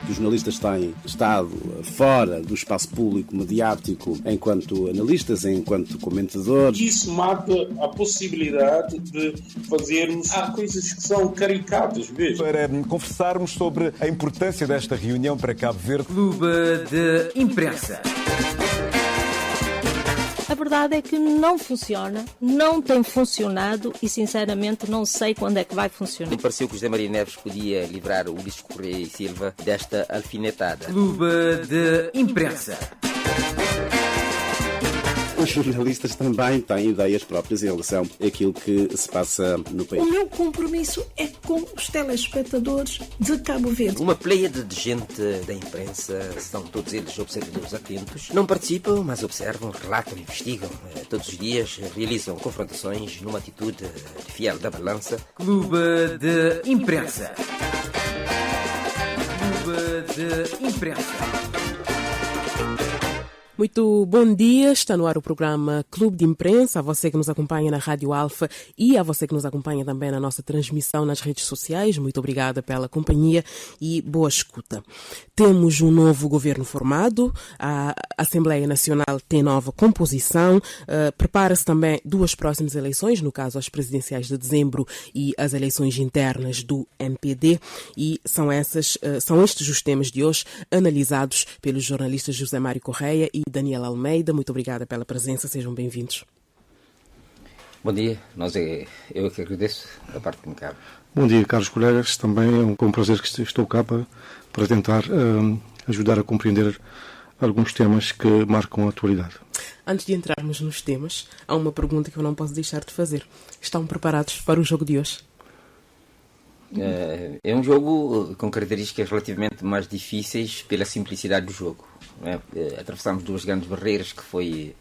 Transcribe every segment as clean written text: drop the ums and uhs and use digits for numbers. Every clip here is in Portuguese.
os jornalistas têm estado fora do espaço público mediático enquanto analistas, enquanto comentadores. Isso mata a possibilidade de fazermos coisas que são caricatas mesmo. Para conversarmos sobre a importância desta reunião para Cabo Verde. Clube de Imprensa. A verdade é que não funciona, não tem funcionado e, sinceramente, não sei quando é que vai funcionar. Me pareceu que o José Maria Neves podia livrar o Ulisses Correia e Silva desta alfinetada. Clube de Imprensa. Os jornalistas também têm ideias próprias em relação àquilo que se passa no país. O meu compromisso é com os telespectadores de Cabo Verde. Uma pleiade de gente da imprensa, são todos eles observadores atentos, não participam, mas observam, relatam, investigam. Todos os dias realizam confrontações numa atitude fiel da balança. Clube de Imprensa. Clube de Imprensa. Muito bom dia, está no ar o programa Clube de Imprensa, a você que nos acompanha na Rádio Alfa e a você que nos acompanha também na nossa transmissão nas redes sociais. Muito obrigada pela companhia e boa escuta. Temos um novo governo formado, a Assembleia Nacional tem nova composição, prepara-se também duas próximas eleições, no caso as presidenciais de dezembro e as eleições internas do MPD, e são estes os temas de hoje analisados pelos jornalistas José Mário Correia e Daniel Almeida. Muito obrigada pela presença, sejam bem-vindos. Bom dia, eu é que agradeço a parte que me cabe. Bom dia, caros colegas, também é com prazer que estou cá para tentar ajudar a compreender alguns temas que marcam a atualidade. Antes de entrarmos nos temas, há uma pergunta que eu não posso deixar de fazer. Estão preparados para o jogo de hoje? É um jogo com características relativamente mais difíceis pela simplicidade do jogo. Atravessámos duas grandes barreiras, que foi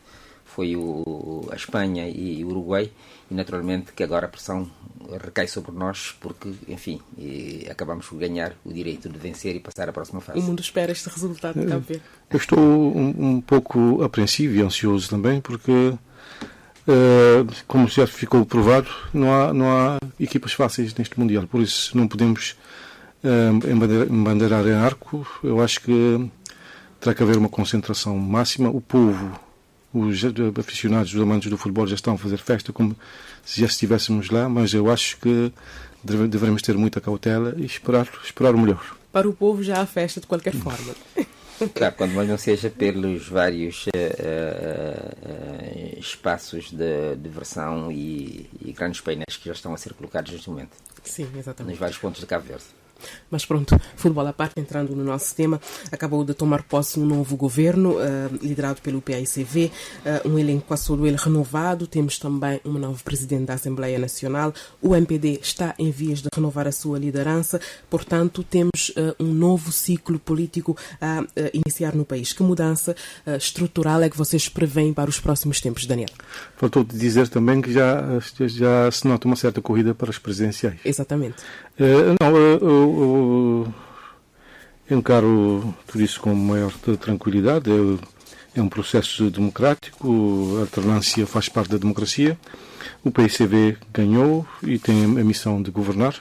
a Espanha e o Uruguai, e naturalmente que agora a pressão recai sobre nós porque, enfim, acabamos por ganhar o direito de vencer e passar à próxima fase. O mundo espera este resultado de Cabo Verde. Eu estou um pouco apreensivo e ansioso também porque, como já ficou provado, não há equipas fáceis neste Mundial, por isso não podemos embandeirar em arco. Eu acho que terá que haver uma concentração máxima. O povo, os aficionados, os amantes do futebol já estão a fazer festa como se já estivéssemos lá, mas eu acho que devemos ter muita cautela e esperar o melhor. Para o povo já há festa de qualquer forma. Claro, quando mais não seja pelos vários espaços de diversão e grandes painéis que já estão a ser colocados neste momento. Sim, exatamente. Nos vários pontos de Cabo Verde. Mas pronto, futebol à parte, entrando no nosso tema, acabou de tomar posse um novo governo, liderado pelo PAICV, um elenco passou do ele renovado, temos também uma nova presidente da Assembleia Nacional, o MPD está em vias de renovar a sua liderança, portanto temos um novo ciclo político a iniciar no país. Que mudança estrutural é que vocês preveem para os próximos tempos, Daniel? Faltou de dizer também que já se nota uma certa corrida para as presidenciais. Exatamente. Eu encaro tudo isso com maior tranquilidade. É um processo democrático, a alternância faz parte da democracia. O PICV ganhou e tem a missão de governar.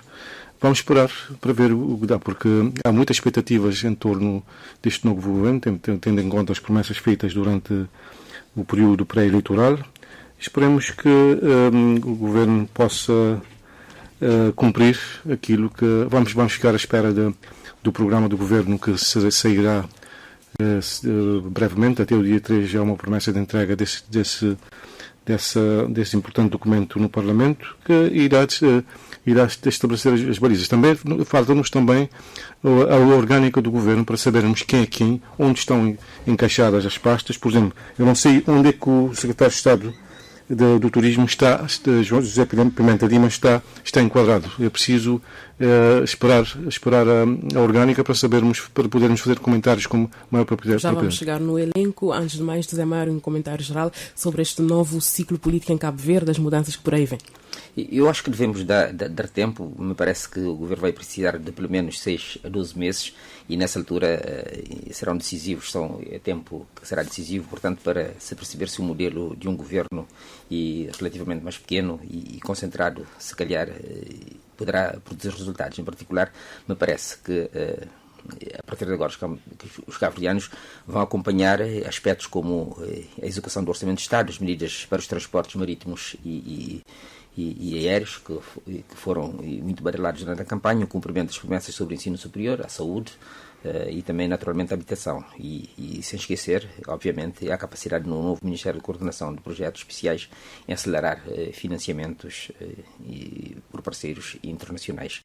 Vamos esperar para ver o que dá, porque há muitas expectativas em torno deste novo governo, tendo em conta as promessas feitas durante o período pré-eleitoral. Esperemos que o governo possa cumprir aquilo que vamos ficar à espera do programa do governo, que sairá brevemente. Até o dia 3 já há uma promessa de entrega desse importante documento no Parlamento, que irá estabelecer as balizas. Também falta-nos também a orgânica do governo para sabermos quem é quem, onde estão encaixadas as pastas. Por exemplo, eu não sei onde é que o secretário de Estado do Turismo José Pimenta Dimas está enquadrado. É preciso esperar a orgânica para podermos fazer comentários com maior propriedade. Já vamos chegar no elenco. Antes de mais, José Mário, um comentário geral sobre este novo ciclo político em Cabo Verde, as mudanças que por aí vêm. Eu acho que devemos dar tempo. Me parece que o governo vai precisar de pelo menos 6 a 12 meses e nessa altura serão decisivos, é tempo que será decisivo, portanto, para se perceber se o modelo de um governo relativamente mais pequeno e concentrado, se calhar, poderá produzir resultados. Em particular, me parece que a partir de agora, os cabo-verdianos vão acompanhar aspectos como a execução do Orçamento de Estado, as medidas para os transportes marítimos e aéreos, que foram muito badalados durante a campanha, o cumprimento das promessas sobre o ensino superior, a saúde e também, naturalmente, a habitação. E sem esquecer, obviamente, a capacidade no novo Ministério de Coordenação de Projetos Especiais em acelerar financiamentos por parceiros internacionais.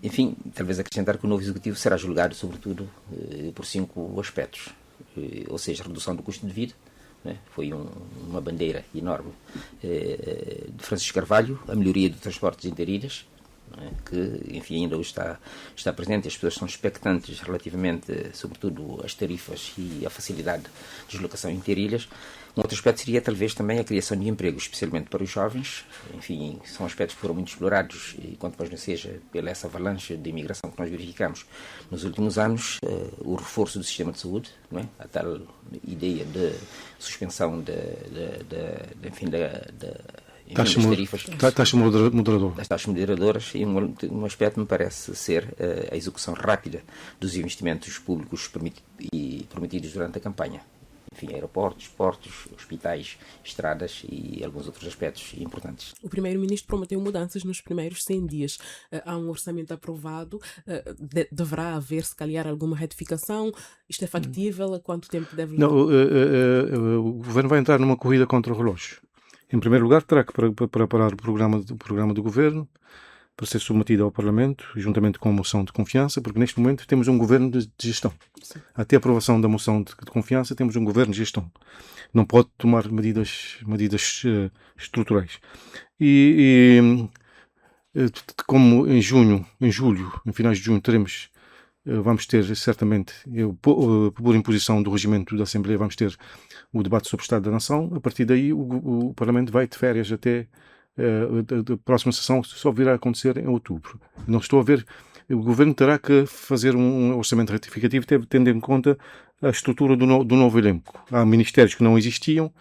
Enfim, talvez acrescentar que o novo Executivo será julgado, sobretudo, por 5 aspectos. Ou seja, a redução do custo de vida, né? Foi uma bandeira enorme de Francisco Carvalho, a melhoria dos transportes interilhas, né? Que, enfim, ainda hoje está presente, as pessoas são expectantes relativamente, sobretudo, às tarifas e à facilidade de deslocação interilhas. Um outro aspecto seria, talvez, também a criação de empregos, especialmente para os jovens. Enfim, são aspectos que foram muito explorados, e quanto mais não seja pela essa avalanche de imigração que nós verificamos nos últimos anos, o reforço do sistema de saúde, não é? A tal ideia de suspensão das tarifas, taxa moderadora. Das taxas moderadoras, e um aspecto me parece ser a execução rápida dos investimentos públicos prometidos durante a campanha. Enfim, aeroportos, portos, hospitais, estradas e alguns outros aspectos importantes. O primeiro-ministro prometeu mudanças nos primeiros 100 dias. Há um orçamento aprovado, deverá haver, se calhar, alguma retificação? Isto é factível? A quanto tempo deve levar? Não, o governo vai entrar numa corrida contra o relógio. Em primeiro lugar, terá que preparar o programa do governo para ser submetido ao Parlamento, juntamente com a moção de confiança, porque neste momento temos um governo de gestão. Sim. Até a aprovação da moção de confiança temos um governo de gestão. Não pode tomar medidas estruturais. Como em julho, em finais de junho, vamos ter certamente, por imposição do regimento da Assembleia, vamos ter o debate sobre o Estado da Nação. A partir daí o Parlamento vai de férias até a próxima sessão, só virá a acontecer em outubro. Não estou a ver, o Governo terá que fazer um orçamento retificativo tendo em conta a estrutura do novo elenco. Há ministérios que não existiam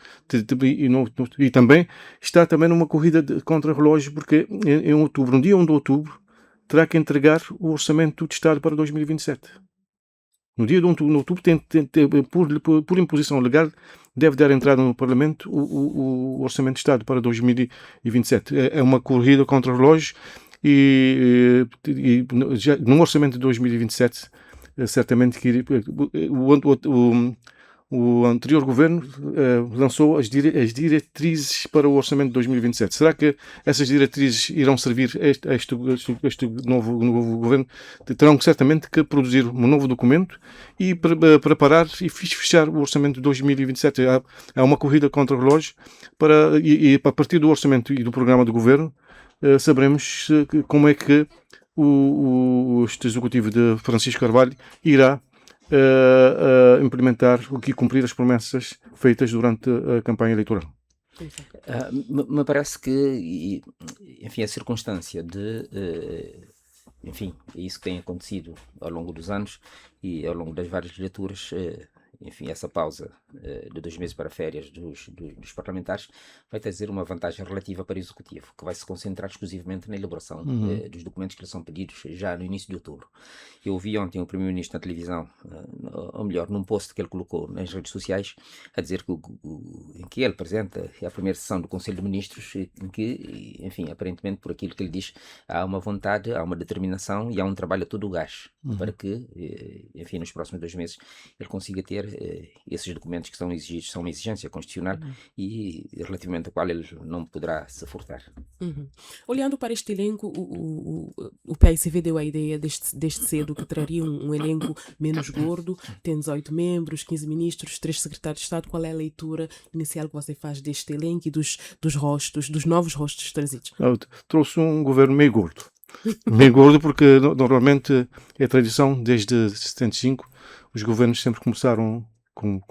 e também está também numa corrida contra relógio, porque em outubro, no dia 1 de outubro, terá que entregar o orçamento de Estado para 2027. No dia de 1 de outubro, por imposição legal, deve dar entrada no Parlamento o Orçamento de Estado para 2027. É uma corrida contra o relógio e já, no Orçamento de 2027, certamente que o anterior governo lançou as diretrizes para o Orçamento de 2027. Será que essas diretrizes irão servir a este novo governo? Terão certamente que produzir um novo documento e preparar e fechar o Orçamento de 2027. Há uma corrida contra o relógio e a partir do Orçamento e do programa do governo saberemos como é que este executivo de Francisco Carvalho irá implementar e cumprir as promessas feitas durante a campanha eleitoral. Me parece que, enfim, a circunstância enfim, é isso que tem acontecido ao longo dos anos e ao longo das várias legislaturas. Enfim, essa pausa de 2 meses para férias dos parlamentares vai trazer uma vantagem relativa para o Executivo, que vai se concentrar exclusivamente na elaboração dos documentos que lhe são pedidos já no início de outubro. Eu ouvi ontem o Primeiro-Ministro na televisão, ou melhor, num post que ele colocou nas redes sociais, a dizer em que ele apresenta a primeira sessão do Conselho de Ministros, em que, enfim, aparentemente, por aquilo que ele diz, há uma vontade, há uma determinação e há um trabalho a todo o gás para que, enfim, nos próximos 2 meses ele consiga ter esses documentos que são exigidos, são uma exigência constitucional e relativamente a qual ele não poderá se furtar. Olhando para este elenco, o PSV deu a ideia desde cedo que traria um elenco menos gordo, tem 18 membros, 15 ministros, 3 secretários de Estado. Qual é a leitura inicial que você faz deste elenco e dos novos rostos trazidos? Eu trouxe um governo meio gordo. Meio gordo porque normalmente é tradição, desde 75, os governos sempre começaram com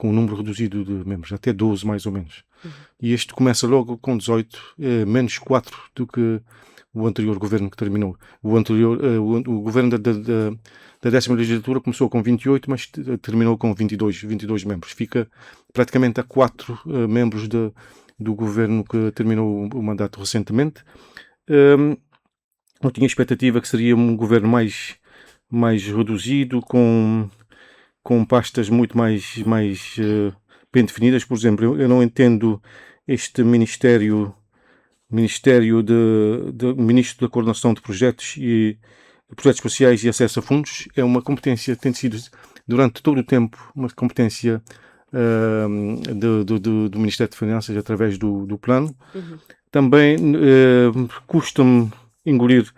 um número reduzido de membros, até 12 mais ou menos. E este começa logo com 18, menos 4 do que o anterior governo que terminou. O governo da 10ª legislatura começou com 28, mas terminou com 22 membros. Fica praticamente a 4 membros do governo que terminou o mandato recentemente. Eu tinha expectativa que seria um governo mais mais reduzido, com pastas muito mais bem definidas. Por exemplo, eu não entendo este Ministério Ministro da Coordenação de Projetos e Projetos Espaciais e Acesso a Fundos. É uma competência, tem sido durante todo o tempo uma competência do Ministério de Finanças através do plano. Também custa-me engolir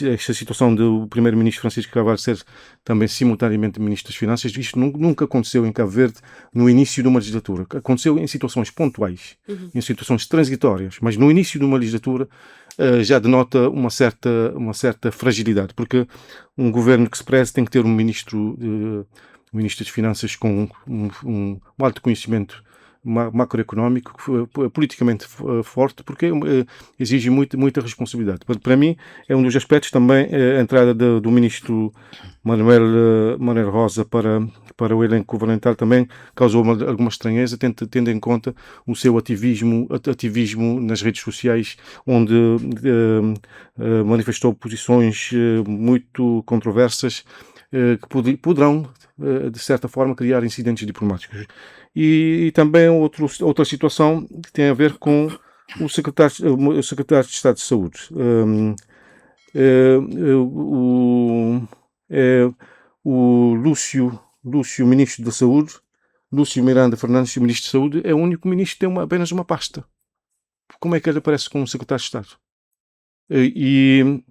esta situação do primeiro-ministro Francisco Carvalho ser também simultaneamente ministro das Finanças. Isto nunca aconteceu em Cabo Verde no início de uma legislatura. Aconteceu em situações pontuais, em situações transitórias, mas no início de uma legislatura já denota uma certa fragilidade, porque um governo que se preze tem que ter um ministro das Finanças com um alto conhecimento macroeconómico, politicamente forte, porque exige muita responsabilidade. Para mim, é um dos aspectos também a entrada do ministro Manuel Rosa para o elenco governamental também causou alguma estranheza, tendo em conta o seu ativismo nas redes sociais, onde manifestou posições muito controversas que poderão, de certa forma, criar incidentes diplomáticos. E também outra situação que tem a ver com o secretário de Estado de Saúde. O Lúcio, Ministro da Saúde, Lúcio Miranda Fernandes, Ministro de Saúde, é o único ministro que tem apenas uma pasta. Como é que ele aparece como Secretário de Estado? E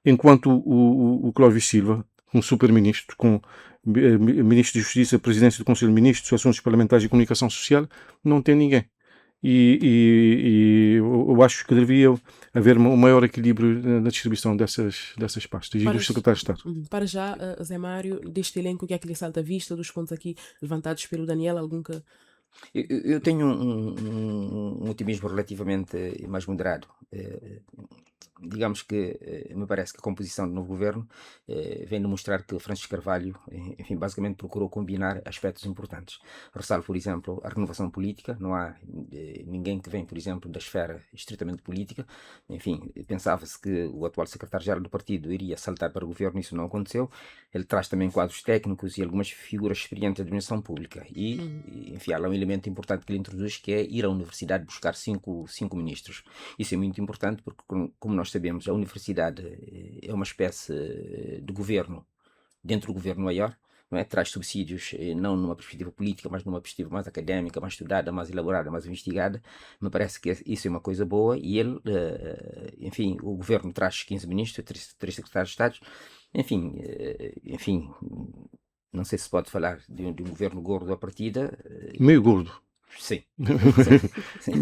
enquanto o Clóvis Silva, um super-ministro, com Ministro de Justiça, Presidência do Conselho de Ministros, Assuntos Parlamentares e Comunicação Social, não tem ninguém. E eu acho que devia haver um maior equilíbrio na distribuição dessas pastas e dos secretários de Estado. Para já, Zé Mário, deste elenco, o que é que lhe salta à vista dos pontos aqui levantados pelo Daniel? Algum que... Eu tenho um otimismo relativamente mais moderado. Digamos que me parece que a composição do novo governo vem demonstrar que Francisco Carvalho, enfim, basicamente procurou combinar aspectos importantes. Ressalvo, por exemplo, a renovação política. Não há ninguém que vem, por exemplo, da esfera estritamente política. Enfim, pensava-se que o atual secretário-geral do partido iria saltar para o governo, isso não aconteceu. Ele traz também quadros técnicos e algumas figuras experientes da administração pública. E, enfim, há lá um elemento importante que ele introduz, que é ir à universidade buscar cinco ministros. Isso é muito importante porque, como nós sabemos, a universidade é uma espécie de governo dentro do governo maior, não é? Traz subsídios não numa perspectiva política, mas numa perspectiva mais académica, mais estudada, mais elaborada, mais investigada. Me parece que isso é uma coisa boa e ele, enfim, o governo traz 15 ministros, 3 secretários de Estado, enfim, não sei se pode falar de um governo gordo à partida. Meio gordo. Sim. Sim.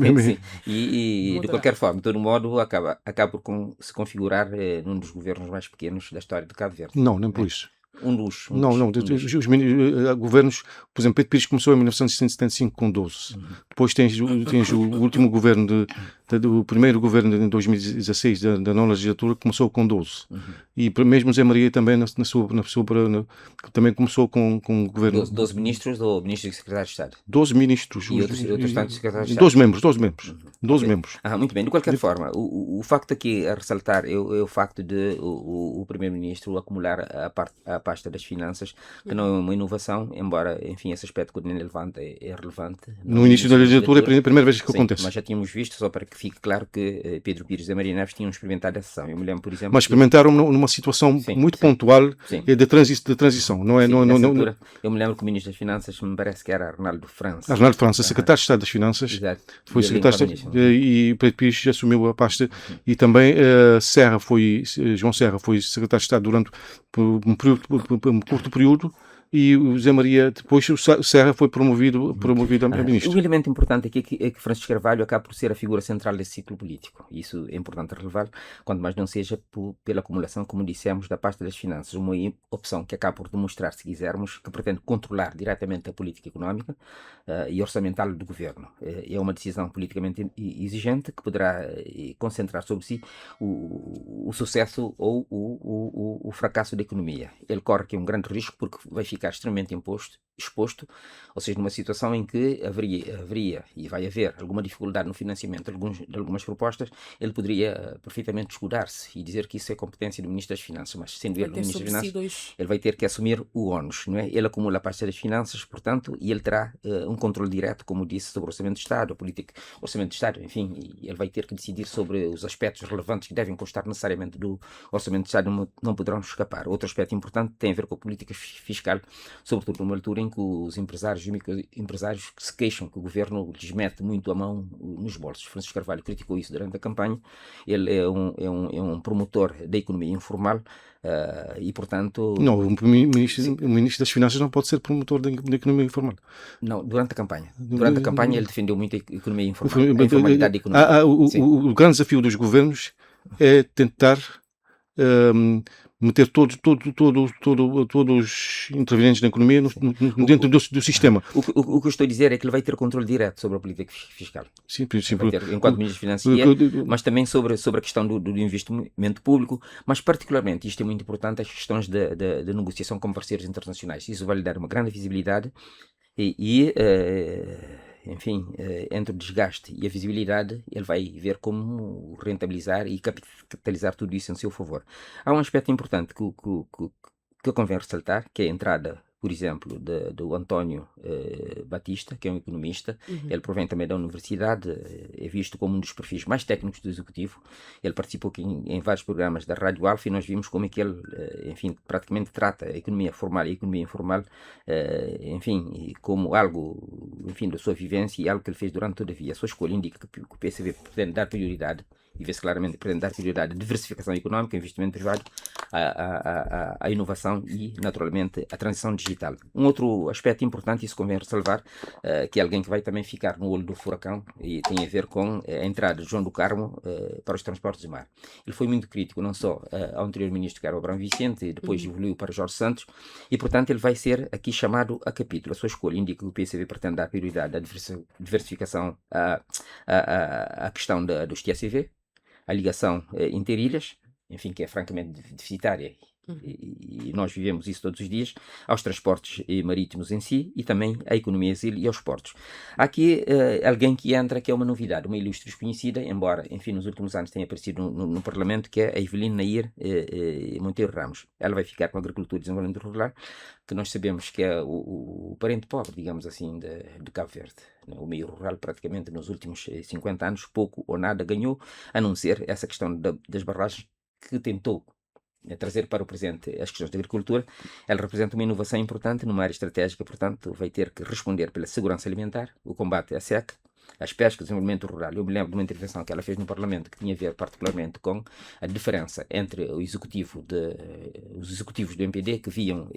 E de qualquer forma, de todo modo, acaba por se configurar num dos governos mais pequenos da história de Cabo Verde. Não, nem por isso. Os governos, por exemplo, Pedro Pires começou em 1975 com 12. Depois tens o último governo, o primeiro governo de 2016 da nova legislatura, começou com 12. E mesmo Zé Maria também, também começou com o governo... 12 ministros ou ministros e secretários de Estado? 12 ministros. E outros tantos secretários de Estado? 12 membros. Muito bem. De qualquer forma, o facto aqui a ressaltar é o facto de o primeiro-ministro acumular a pasta das finanças, que não é uma inovação, embora, enfim, esse aspecto que o Daniel levanta é relevante. No início da legislatura é a primeira vez que acontece. Mas já tínhamos visto, só para que fique claro, que Pedro Pires e Zé Maria Neves tinham experimentado essa ação. Eu me lembro, por exemplo... Mas experimentaram numa situação muito pontual de transição. Não é, eu me lembro que o Ministro das Finanças, me parece que era Arnaldo França. Arnaldo França, secretário de Estado das Finanças. Exato. Foi secretário de Estado e Pedro Pires assumiu a pasta. E também João Serra foi secretário de Estado durante um curto período, e o Zé Maria, depois o Serra foi promovido a ministro. O elemento importante aqui é que Francisco Carvalho acaba por ser a figura central desse ciclo político. Isso é importante relevar, quanto mais não seja pela acumulação, como dissemos, da pasta das finanças, uma opção que acaba por demonstrar, se quisermos, que pretende controlar diretamente a política económica e orçamental do governo. É uma decisão politicamente exigente que poderá concentrar sobre si o sucesso ou o fracasso da economia. Ele corre aqui um grande risco porque vai ficar extremamente exposto, ou seja, numa situação em que haveria e vai haver alguma dificuldade no financiamento de algumas propostas, ele poderia perfeitamente escudar-se e dizer que isso é competência do Ministro das Finanças, mas sendo ele o Ministro das Finanças, ele vai ter que assumir o ónus, não é? Ele acumula a pasta das finanças, portanto, e ele terá um controle direto, como disse, sobre o Orçamento de Estado, a política, o Orçamento de Estado, enfim, e ele vai ter que decidir sobre os aspectos relevantes que devem constar necessariamente do Orçamento de Estado, não poderão escapar. Outro aspecto importante tem a ver com a política fiscal, sobretudo numa altura em que os empresários e microempresários se queixam que o governo lhes mete muito a mão nos bolsos. Francisco Carvalho criticou isso durante a campanha. Ele é um promotor da economia informal e, portanto... Não, o Ministro das Finanças não pode ser promotor da economia informal. Não, durante a campanha. Durante a campanha ele defendeu muito a economia informal, a informalidade da economia. O grande desafio dos governos é tentar meter todos os intervenientes na economia dentro do sistema. O que eu estou a dizer é que ele vai ter controle direto sobre a política fiscal. Sim, enquanto Ministro Financeiro, mas também sobre a questão do investimento público, mas particularmente, isto é muito importante, as questões de negociação com parceiros internacionais. Isso vai lhe dar uma grande visibilidade enfim, entre o desgaste e a visibilidade, ele vai ver como rentabilizar e capitalizar tudo isso em seu favor. Há um aspecto importante que convém ressaltar, que é a entrada, por exemplo, do António Batista, que é um economista. Ele provém também da universidade, é visto como um dos perfis mais técnicos do Executivo. Ele participou aqui em vários programas da Rádio Alfa e nós vimos como é que ele, enfim, praticamente trata a economia formal e a economia informal, enfim, como algo, enfim, da sua vivência e algo que ele fez durante toda a vida. A sua escolha indica que o PCV pretende dar prioridade, e vê-se claramente pretende dar prioridade à diversificação económica, investimento privado, à inovação e, naturalmente, à transição digital. Um outro aspecto importante, isso convém ressalvar, que é alguém que vai também ficar no olho do furacão e tem a ver com a entrada de João do Carmo para os transportes de mar. Ele foi muito crítico, não só ao anterior ministro, que era o Abrão Vicente, e depois evoluiu para Jorge Santos, e, portanto, ele vai ser aqui chamado a capítulo. A sua escolha indica que o PCV pretende dar prioridade à diversificação, à questão dos TSV, a ligação interilhas, enfim, que é francamente deficitária, e nós vivemos isso todos os dias, aos transportes marítimos em si e também à economia exílio e aos portos. Há aqui alguém que entra, que é uma novidade, uma ilustre desconhecida, embora, enfim, nos últimos anos tenha aparecido no Parlamento, que é a Eveline Nair Monteiro Ramos. Ela vai ficar com a agricultura e desenvolvimento rural, que nós sabemos que é o parente pobre, digamos assim, de Cabo Verde. O meio rural, praticamente, nos últimos 50 anos, pouco ou nada ganhou, a não ser essa questão das barragens que tentou trazer para o presente as questões da agricultura. Ela representa uma inovação importante numa área estratégica, portanto, vai ter que responder pela segurança alimentar, o combate à seca, as pescas, o desenvolvimento rural. Eu me lembro de uma intervenção que ela fez no Parlamento que tinha a ver particularmente com a diferença entre os executivos do MPD que viam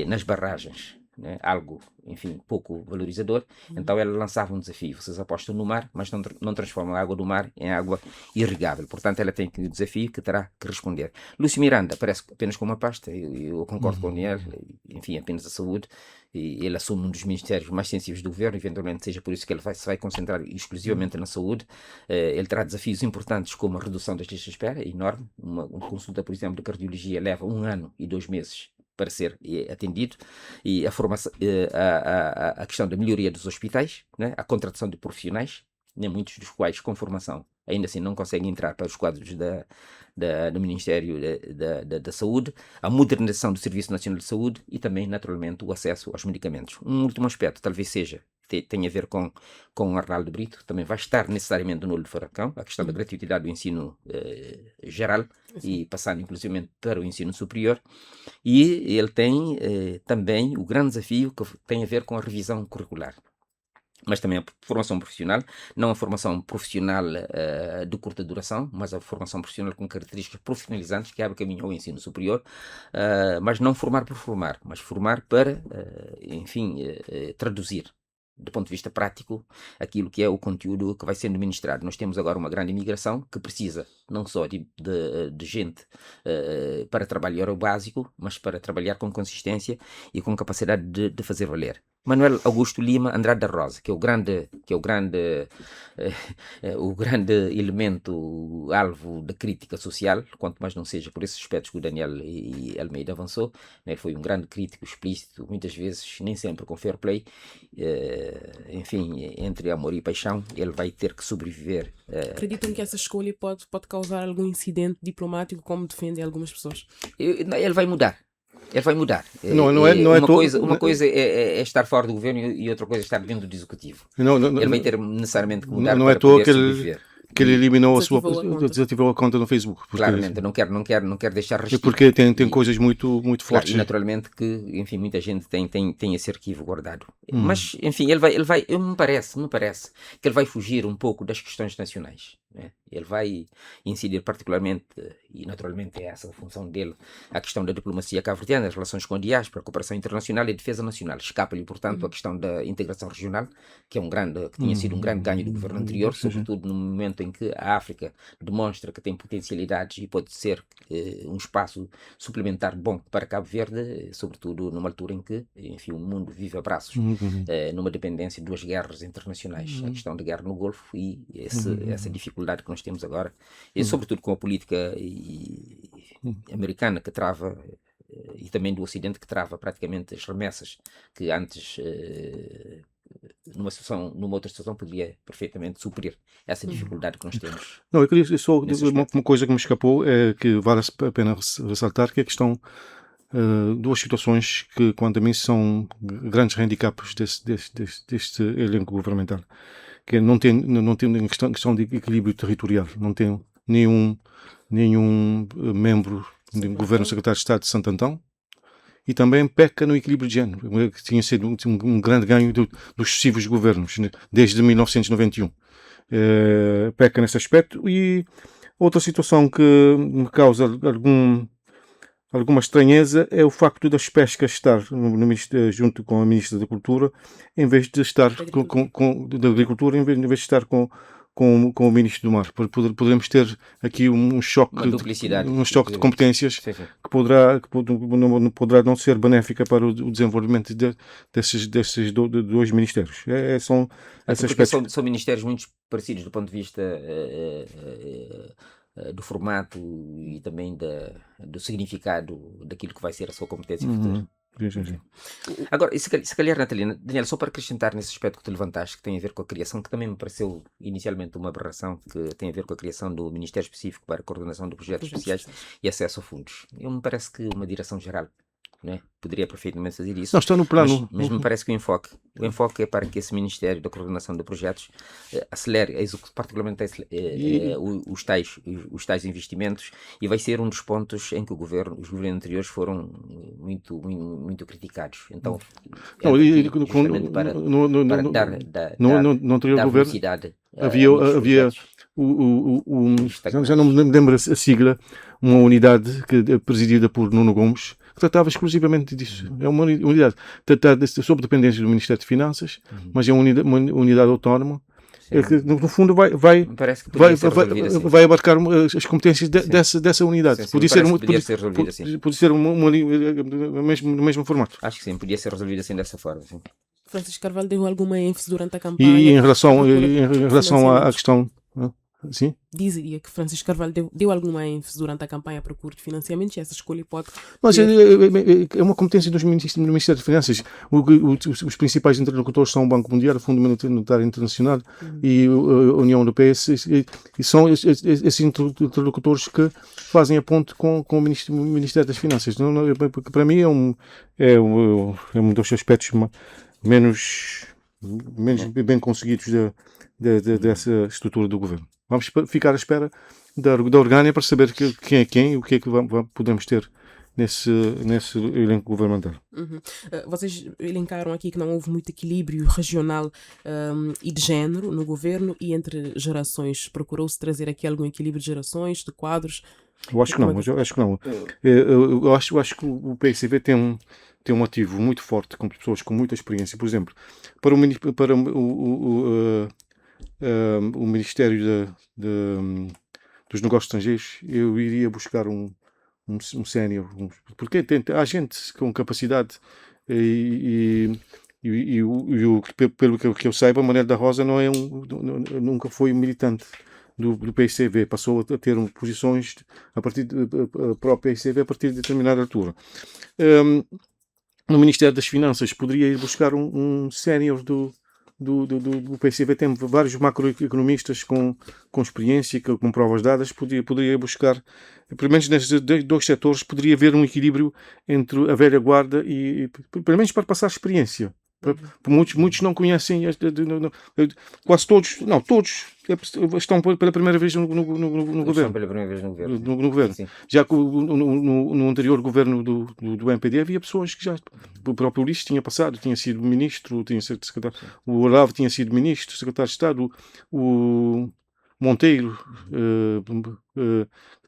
nas barragens, né, algo, enfim, pouco valorizador. Então ela lançava um desafio: vocês apostam no mar, mas não transformam a água do mar em água irrigável. Portanto, ela tem um desafio que terá que responder. Lúcio Miranda aparece apenas com uma pasta, eu concordo com ele, enfim, apenas a saúde, e ele assume um dos ministérios mais sensíveis do governo, eventualmente seja por isso que ele se vai concentrar exclusivamente na saúde. Ele terá desafios importantes como a redução das listas de espera, enorme. Uma consulta, por exemplo, de cardiologia leva 1 ano e 2 meses para ser atendido, e a formação, a questão da melhoria dos hospitais, né, a contratação de profissionais, né, muitos dos quais com formação ainda assim não conseguem entrar para os quadros do Ministério da Saúde, a modernização do Serviço Nacional de Saúde e também, naturalmente, o acesso aos medicamentos. Um último aspecto, talvez tem a ver com o Arnaldo Brito, também vai estar necessariamente no olho do furacão, a questão da gratuidade do ensino geral e passando inclusivamente para o ensino superior, e ele tem também o grande desafio que tem a ver com a revisão curricular, mas também a formação profissional, não a formação profissional de curta duração, mas a formação profissional com características profissionalizantes que abre caminho ao ensino superior, mas não formar por formar, mas formar para, enfim, traduzir do ponto de vista prático aquilo que é o conteúdo que vai sendo ministrado. Nós temos agora uma grande imigração que precisa não só de gente para trabalhar o básico, mas para trabalhar com consistência e com capacidade de fazer valer. Manuel Augusto Lima Andrade da Rosa, que é o grande elemento alvo da crítica social, quanto mais não seja por esses aspectos que o Daniel e Almeida avançou, né? Ele foi um grande crítico explícito, muitas vezes, nem sempre com fair play, enfim, entre amor e paixão, ele vai ter que sobreviver. Acreditam que essa escolha pode causar algum incidente diplomático, como defendem algumas pessoas? Ele vai mudar. Ele vai mudar. Uma coisa é estar fora do governo e outra coisa é estar dentro do executivo. Ele vai ter necessariamente que mudar para poder sobreviver. Que ele eliminou desativou a conta no Facebook. Claramente, não quer deixar restrito. Porque tem coisas muito fortes. E naturalmente que, enfim, muita gente tem esse arquivo guardado. Mas, enfim, ele vai me parece que ele vai fugir um pouco das questões nacionais. Né? Ele vai incidir particularmente, e naturalmente é essa a função dele, a questão da diplomacia cabo-verdiana, as relações com a diáspora, a cooperação internacional e a defesa nacional. Escapa-lhe, portanto, a questão da integração regional, que tinha sido um grande ganho do governo anterior, sobretudo no momento em que a África demonstra que tem potencialidades e pode ser um espaço suplementar bom para Cabo Verde, sobretudo numa altura em que, enfim, o mundo vive a braços, numa dependência de duas guerras internacionais, a questão da guerra no Golfo e essa dificuldade que nós temos agora, e sobretudo com a política americana que trava, e também do Ocidente que trava praticamente as remessas que antes, numa outra situação, poderia perfeitamente suprir essa dificuldade que nós temos. Não, eu queria só uma coisa que me escapou, que vale a pena ressaltar, que é a questão duas situações que, quanto a mim, são grandes handicaps deste elenco governamental. Que não tem questão de equilíbrio territorial, não tem nenhum membro do governo secretário de Estado de Santo Antão, e também peca no equilíbrio de género, que tinha sido um grande ganho dos sucessivos governos, né, desde 1991. Peca nesse aspecto. E outra situação que me causa alguma estranheza é o facto das pescas estar junto com a Ministra da Cultura, em vez de estar da Agricultura, em vez de estar com o Ministro do Mar. Poderemos ter aqui um choque de competências que poderá não ser benéfica para o desenvolvimento desses dois ministérios. São esses aspectos. São ministérios muito parecidos do ponto de vista do formato e também do significado daquilo que vai ser a sua competência futura. Agora, se calhar, Natalina, Daniel, só para acrescentar nesse aspecto que tu levantaste, que tem a ver com a criação, que também me pareceu inicialmente uma aberração, que tem a ver com a criação do Ministério Específico para a Coordenação de Projetos Especiais e Acesso a Fundos. Me parece que uma direção-geral, né, poderia perfeitamente fazer isso. Não, está no plano. Mas me parece que o enfoque é para que esse Ministério da Coordenação de Projetos acelere, particularmente os tais investimentos, e vai ser um dos pontos em que os governos anteriores foram muito criticados. Então, no anterior governo havia já não me lembro a sigla, uma unidade presidida por Nuno Gomes, que tratava exclusivamente disso. É uma unidade sob dependência do Ministério de Finanças, mas é uma unidade autónoma, que no fundo vai abarcar as competências dessa unidade. Sim, podia ser resolvido assim. Podia ser no mesmo formato. Acho que sim, podia ser resolvido assim dessa forma. Sim. Francisco Carvalho deu alguma ênfase durante a campanha? E em relação à questão... Sim? Dizia que Francisco Carvalho deu alguma ênfase durante a campanha à procura de financiamentos, e essa escolha pode... Mas é uma competência do Ministério de Finanças. Os principais interlocutores são o Banco Mundial, o Fundo Monetário Internacional e a União Europeia, e são esses interlocutores que fazem a ponte com o Ministério das Finanças. Para mim é um dos aspectos menos bem conseguidos dessa estrutura do governo. Vamos ficar à espera da Orgânia para saber quem é quem e o que é que podemos ter nesse elenco governamental. Vocês elencaram aqui que não houve muito equilíbrio regional e de género no governo e entre gerações. Procurou-se trazer aqui algum equilíbrio de gerações, de quadros? Eu acho que não. Eu acho que o PSV tem um ativo muito forte com pessoas com muita experiência. Por exemplo, para o Ministério dos Negócios Estrangeiros, eu iria buscar um sénior, porque há gente com capacidade e Pelo que eu saiba, Manuel da Rosa nunca foi um militante do PICV, passou a ter posições para o PICV a partir de determinada altura. No Ministério das Finanças poderia ir buscar um sénior do PICV, tem vários macroeconomistas com experiência, com provas dadas, poderia buscar, pelo menos nestes dois setores, poderia haver um equilíbrio entre a velha guarda e pelo menos para passar experiência. Muitos não conhecem, quase todos, não, todos estão pela primeira vez no governo. Estão pela primeira vez no governo. No governo. Já que no anterior governo do MPD havia pessoas que já, o próprio Ulisses tinha passado, tinha sido ministro, tinha sido secretário, o Olavo tinha sido ministro, secretário de Estado, o Monteiro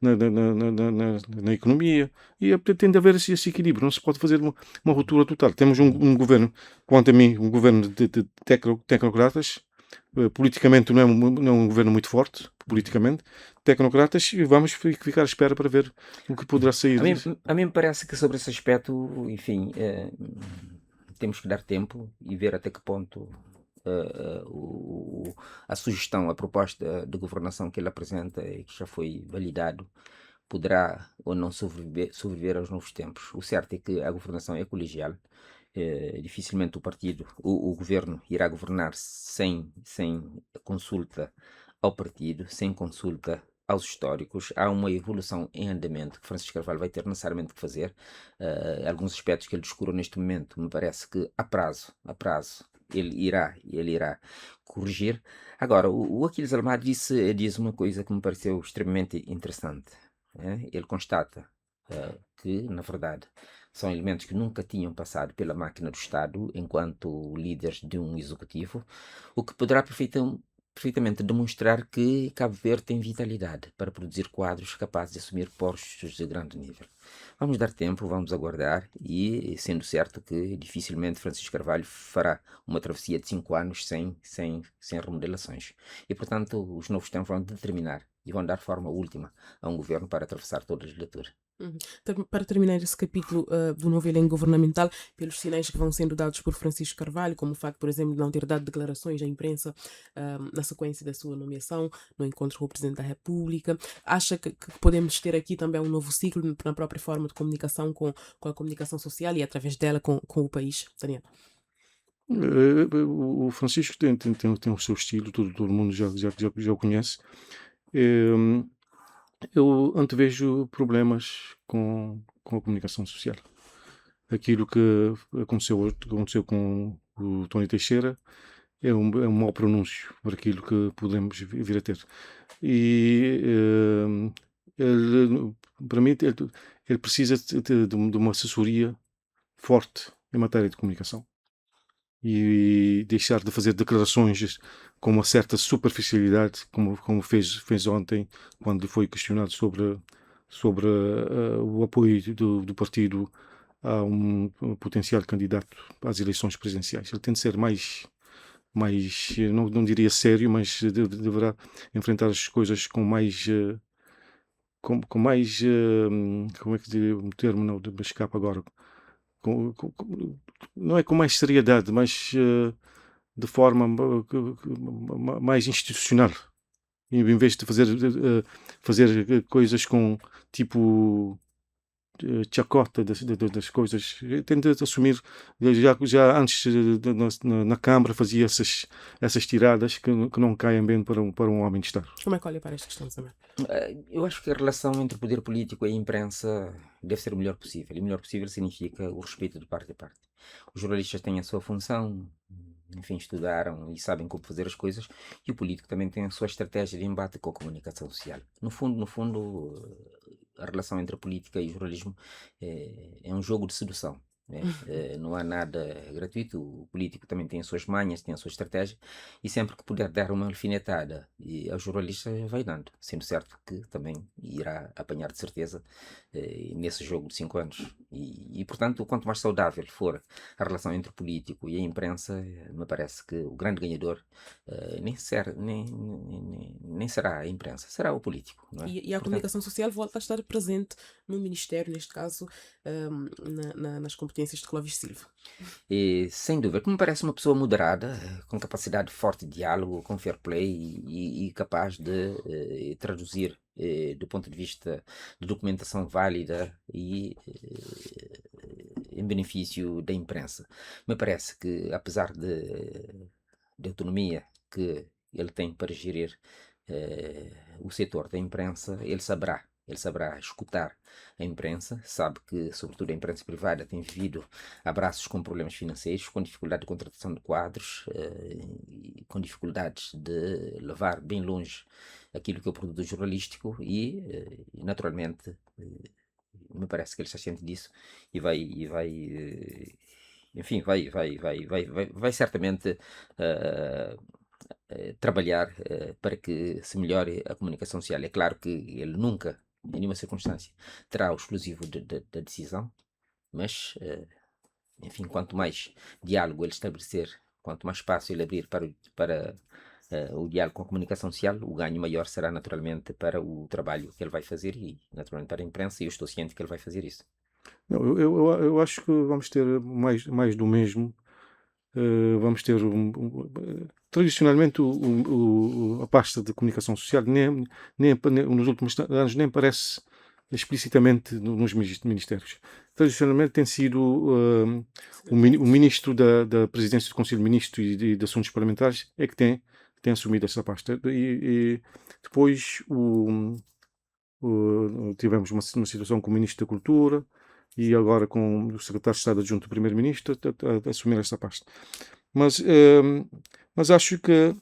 na economia, e tem de haver esse equilíbrio, não se pode fazer uma ruptura total. Temos um governo, quanto a mim, um governo de tecnocratas, politicamente não é um governo muito forte, politicamente, tecnocratas, e vamos ficar à espera para ver o que poderá sair disso. A mim me parece que sobre esse aspecto, enfim, temos que dar tempo e ver até que ponto a sugestão, a proposta de governação que ele apresenta e que já foi validado poderá ou não sobreviver aos novos tempos. O certo é que a governação é colegial. Dificilmente o governo irá governar sem consulta ao partido, sem consulta aos históricos. Há uma evolução em andamento que Francisco Carvalho vai ter necessariamente que fazer. Alguns aspectos que ele descurou neste momento, me parece que a prazo ele irá corrigir. Agora, o Aquiles Almada diz uma coisa que me pareceu extremamente interessante. Ele constata que, na verdade, são elementos que nunca tinham passado pela máquina do Estado enquanto líderes de um executivo, o que poderá perfeitamente demonstrar que Cabo Verde tem vitalidade para produzir quadros capazes de assumir postos de grande nível. Vamos dar tempo, vamos aguardar e, sendo certo que dificilmente Francisco Carvalho fará uma travessia de 5 anos sem remodelações. E, portanto, os novos tempos vão determinar e vão dar forma última a um governo para atravessar toda a legislatura. Para terminar esse capítulo do novo elenco governamental, pelos sinais que vão sendo dados por Francisco Carvalho, como o facto, por exemplo, de não ter dado declarações à imprensa na sequência da sua nomeação no encontro com o Presidente da República, acha que podemos ter aqui também um novo ciclo na própria forma de comunicação com a comunicação social e através dela com o país? Daniel? O Francisco tem o seu estilo, todo mundo já o conhece. Eu antevejo problemas com a comunicação social. Aquilo que aconteceu com o Tony Teixeira é um mau pronúncio para aquilo que podemos vir a ter. E para mim, ele precisa de uma assessoria forte em matéria de comunicação. E deixar de fazer declarações com uma certa superficialidade, como fez ontem, quando foi questionado sobre o apoio do partido a um potencial candidato às eleições presidenciais. Ele tem de ser mais não diria sério, mas deverá enfrentar as coisas com mais como é que diria o termo, não me escapa agora, não é com mais seriedade, mas de forma mais institucional, em vez de fazer coisas com tipo chacota das coisas. Tem de assumir, já antes na Câmara fazia essas tiradas que não caem bem para um homem de Estado. Como é que olha para esta questão também? Eu acho que a relação entre o poder político e a imprensa deve ser o melhor possível. E o melhor possível significa o respeito de parte a parte. Os jornalistas têm a sua função, enfim, estudaram e sabem como fazer as coisas, e o político também tem a sua estratégia de embate com a comunicação social. No fundo, a relação entre a política e o jornalismo é um jogo de sedução. Não há nada gratuito. O político também tem as suas manhas, tem a sua estratégia, e sempre que puder dar uma alfinetada ao jornalista vai dando, sendo certo que também irá apanhar de certeza nesse jogo de 5 anos. E portanto, quanto mais saudável for a relação entre o político e a imprensa, me parece que o grande ganhador nem nem será a imprensa, será o político. Não é? E a comunicação social volta a estar presente no Ministério, neste caso, nas competências de Clóvis Silva. E, sem dúvida, que me parece uma pessoa moderada, com capacidade forte de diálogo, com fair play e capaz de traduzir do ponto de vista de documentação válida e em benefício da imprensa. Me parece que, apesar de autonomia que ele tem para gerir o setor da imprensa, ele saberá escutar a imprensa, sabe que, sobretudo, a imprensa privada tem vivido abraços com problemas financeiros, com dificuldade de contratação de quadros, e com dificuldades de levar bem longe aquilo que é o produto jornalístico e naturalmente, me parece que ele está ciente disso e vai certamente trabalhar para que se melhore a comunicação social. É claro que ele nunca, em nenhuma circunstância, terá o exclusivo da decisão, mas, enfim, quanto mais diálogo ele estabelecer, quanto mais espaço ele abrir para o diálogo com a comunicação social, o ganho maior será naturalmente para o trabalho que ele vai fazer e naturalmente para a imprensa, e eu estou ciente que ele vai fazer isso. Não, eu acho que vamos ter mais do mesmo. Vamos ter tradicionalmente a pasta de comunicação social nem nos últimos anos nem aparece explicitamente nos ministérios. Tradicionalmente tem sido o ministro da presidência do Conselho de Ministros e de Assuntos Parlamentares é que tem assumido essa pasta. E depois tivemos uma situação com o Ministro da Cultura e agora com o Secretário de Estado Adjunto do Primeiro-Ministro a assumir essa pasta. Mas acho que,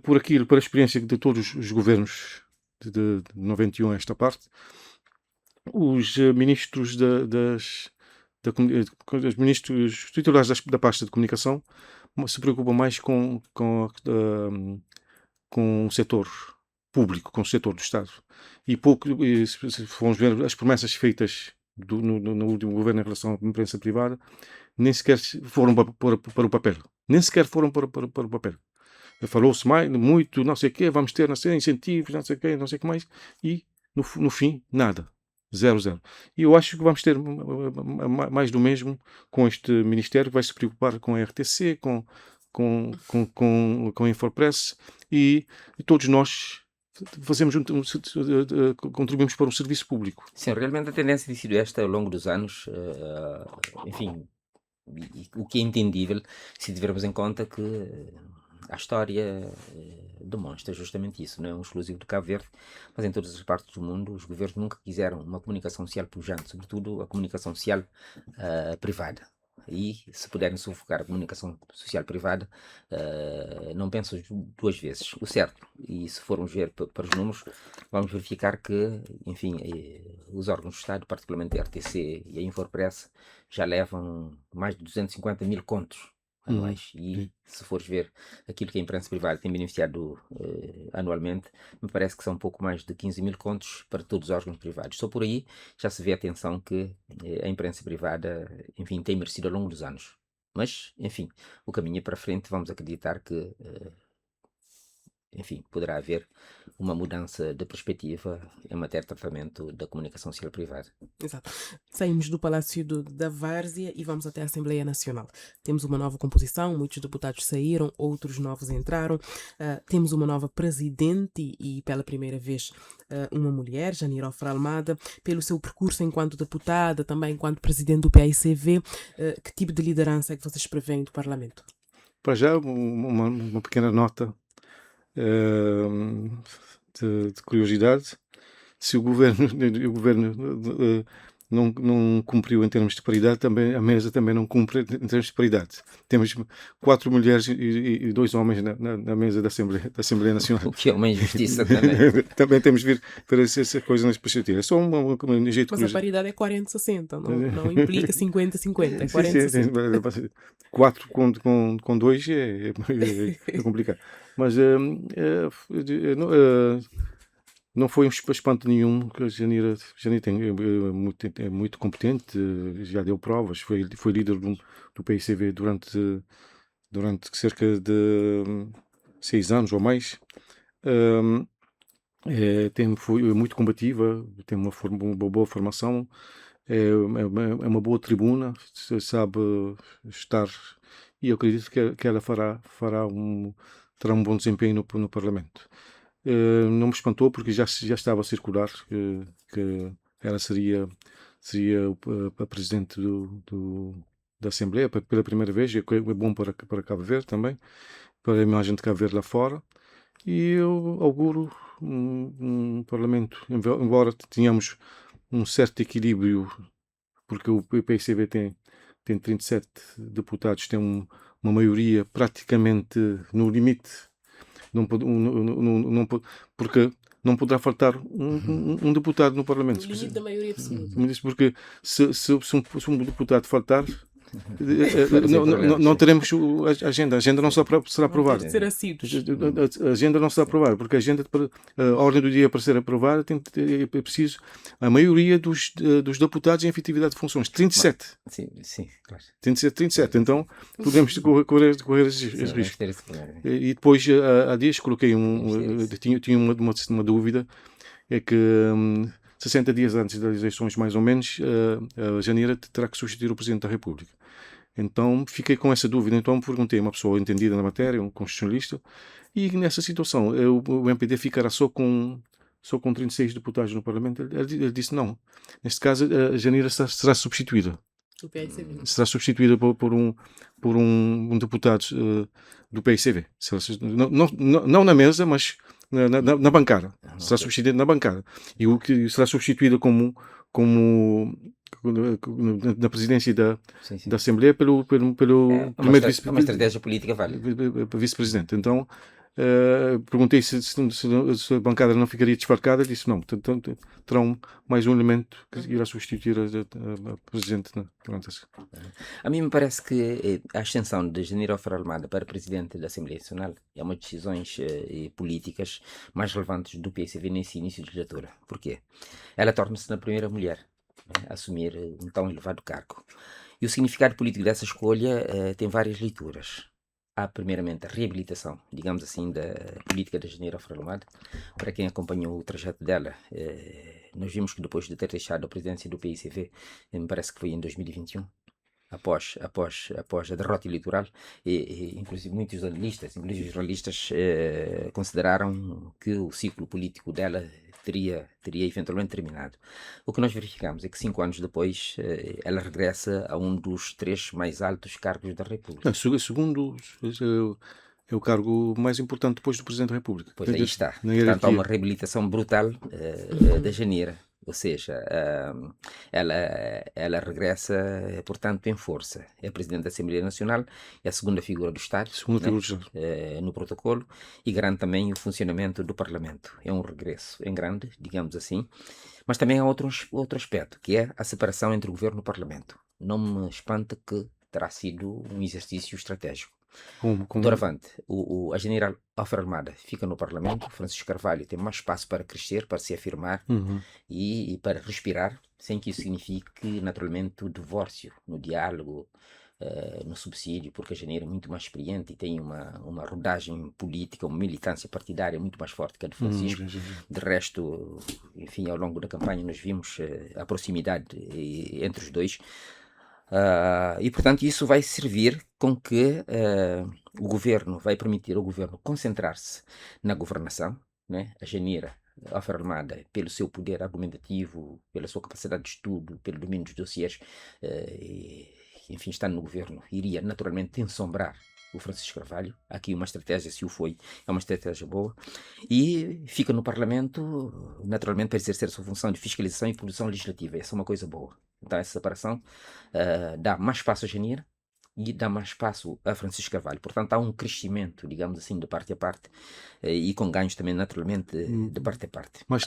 pela experiência de todos os governos de 91 a esta parte, os ministros os ministros titulares da pasta de comunicação se preocupam mais com o setor público, com o setor do Estado. E pouco, se formos ver as promessas feitas no último governo em relação à imprensa privada, nem sequer foram para o papel. Nem sequer foram para o papel. Falou-se muito, não sei o quê, vamos ter incentivos, não sei o quê, não sei o que mais, e no fim, nada. Zero. E eu acho que vamos ter mais do mesmo com este Ministério, que vai se preocupar com a RTC, com a Infopress, e todos nós contribuímos para o serviço público. Sim, realmente a tendência tem sido esta ao longo dos anos, enfim, o que é entendível se tivermos em conta que a história demonstra justamente isso. Não é um exclusivo de Cabo Verde, mas em todas as partes do mundo os governos nunca quiseram uma comunicação social pujante, sobretudo a comunicação social privada. E se puderem sufocar a comunicação social privada, não pensam duas vezes. O certo, e se formos ver para os números, vamos verificar que, enfim, os órgãos do Estado, particularmente a RTC e a Infopress, já levam mais de 250 mil contos anuais. E se fores ver aquilo que a imprensa privada tem beneficiado anualmente, me parece que são um pouco mais de 15 mil contos para todos os órgãos privados. Só por aí já se vê a atenção que a imprensa privada, enfim, tem merecido ao longo dos anos. Mas, enfim, o caminho é para frente. Vamos acreditar que, enfim, poderá haver uma mudança de perspectiva em matéria de tratamento da comunicação social privada. Exato. Saímos do Palácio da Várzea e vamos até a Assembleia Nacional. Temos uma nova composição, muitos deputados saíram, outros novos entraram. Temos uma nova presidente e pela primeira vez uma mulher, Janira Almada. Pelo seu percurso enquanto deputada, também enquanto presidente do PAICV, que tipo de liderança é que vocês prevêem do Parlamento? Para já, uma pequena nota de curiosidade. Se o governo não cumpriu em termos de paridade, também a mesa também não cumpre em termos de paridade. Temos 4 mulheres e 2 homens na mesa da Assembleia Nacional. O que é uma injustiça também. Também temos de ver essa coisa nas perspectivas. É só um jeito. Mas a paridade é 40-60, não implica 50-50, é 40-60. 4 com 2 é complicado. Mas não foi um espanto nenhum, que a Janira é muito competente, já deu provas, foi líder do PICV durante cerca de 6 anos ou mais. Foi muito combativa, tem uma boa formação, é uma boa tribuna, sabe estar, e eu acredito que ela terá um bom desempenho no Parlamento. Não me espantou porque já estava a circular que ela seria a presidente da Assembleia pela primeira vez. É bom para Cabo Verde também, para a imagem de Cabo Verde lá fora. E eu auguro um Parlamento, embora tenhamos um certo equilíbrio, porque o PICV tem 37 deputados, tem uma maioria praticamente no limite, porque não poderá faltar um deputado no Parlamento. No limite da maioria absoluta. Porque se um deputado faltar, não teremos a agenda. A agenda não será aprovada. A agenda não será aprovada, porque a ordem do dia para ser aprovada é preciso a maioria dos deputados em efetividade de funções. 37. Sim, claro. 37. Então podemos correr esses riscos. E depois, há dias, coloquei tinha uma dúvida, é que 60 dias antes das eleições, mais ou menos, a Janeira terá que substituir o Presidente da República. Então fiquei com essa dúvida. Então perguntei a uma pessoa entendida na matéria, um constitucionalista, e nessa situação o MPD ficará só com 36 deputados no Parlamento. Ele disse não. Neste caso, a Janeira será substituída. Será substituída por um deputado do PICV. Não na mesa, mas na bancada. Será substituída na bancada. E o que será substituída na presidência da Assembleia pelo primeiro vice-presidente. Uma estratégia política válida. Vice-presidente. Então, perguntei se a bancada não ficaria desfalcada. Disse não. Terão mais um elemento que irá substituir a presidente. A mim me parece que a ascensão de Janeiro Almada para presidente da Assembleia Nacional é uma das decisões políticas mais relevantes do PICV nesse início de legislatura. Porquê? Ela torna-se na primeira mulher a assumir um tão elevado cargo. E o significado político dessa escolha tem várias leituras. Há, primeiramente, a reabilitação, digamos assim, da política da Janeiro Almada. Para quem acompanhou o trajeto dela, nós vimos que depois de ter deixado a presidência do PICV, me parece que foi em 2021, após a derrota eleitoral, e inclusive muitos analistas, inclusive jornalistas, consideraram que o ciclo político dela teria eventualmente terminado. O que nós verificamos é que 5 anos depois ela regressa a um dos 3 mais altos cargos da República. Segundo é o cargo mais importante depois do Presidente da República. Pois aí está. Portanto, há uma reabilitação brutal da Janeira. Ou seja, ela regressa, portanto, em força. É Presidente da Assembleia Nacional, é a segunda figura do Estado, no protocolo, e garante também o funcionamento do Parlamento. É um regresso em grande, digamos assim. Mas também há outro aspecto, que é a separação entre o Governo e o Parlamento. Não me espanta que terá sido um exercício estratégico. Doravante, a General Almada fica no Parlamento, Francisco Carvalho tem mais espaço para crescer, para se afirmar e para respirar, sem que isso signifique naturalmente o divórcio no diálogo, no subsídio, porque a Janeiro é muito mais experiente e tem uma rodagem política, uma militância partidária muito mais forte que a de Francisco. De resto, enfim, ao longo da campanha nós vimos a proximidade entre os dois. E, portanto, isso vai servir com que o governo, vai permitir ao governo concentrar-se na governação, né? A Janeiro Almada, pelo seu poder argumentativo, pela sua capacidade de estudo, pelo domínio dos dossiês, enfim, estando no governo, iria naturalmente ensombrar o Francisco Carvalho. Aqui uma estratégia, se o foi, é uma estratégia boa, e fica no Parlamento naturalmente para exercer a sua função de fiscalização e produção legislativa. Essa é uma coisa boa. Então essa separação dá mais espaço a Janeiro e dá mais espaço a Francisco Carvalho. Portanto, há um crescimento, digamos assim, de parte a parte, e com ganhos também, naturalmente, de parte a parte. Mas